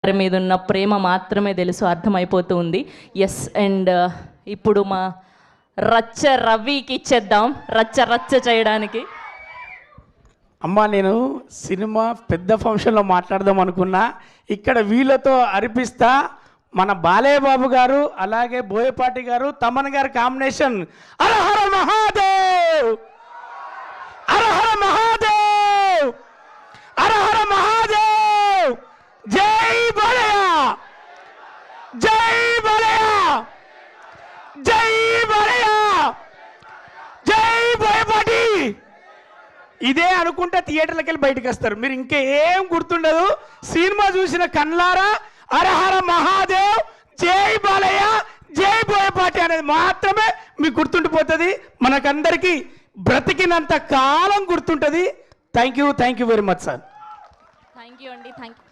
వారి మీద ఉన్న ప్రేమ మాత్రమే తెలుసు, అర్థమైపోతూ ఉంది. ఎస్, అండ్ ఇప్పుడు మా రచ్చ రవికి ఇచ్చేద్దాం, రచ్చ రచ్చ చేయడానికి. అమ్మా, నేను సినిమా పెద్ద ఫంక్షన్లో మాట్లాడదాం అనుకున్నా, ఇక్కడ వీళ్ళతో అర్పిస్తా. మన బాలయ్య బాబు గారు అలాగే బోయపాటి గారు, తమన్ గారి కాంబినేషన్. హర హర మహాదేవ్, హర హర మహాదేవ్, హర హర మహాదేవ్. జై బాలయ్య, జై బాలయ్య, జై బాలయ్య, జై బోయపాటి. ఇదే అనుకుంటే థియేటర్లకి వెళ్ళి బయటకు వస్తారు. మీరు ఇంకేం గుర్తుండదు. సినిమా చూసిన కళ్ళారా హర హర మహాదేవ్, జై బాలయ్య, జై బోయపాటి అనేది మాత్రమే మీకు గుర్తుండిపోతుంది. మనకందరికీ బ్రతికినంత కాలం గుర్తుంటుంది. Thank you very much sir. Thank you అండి, థ్యాంక్ యూ.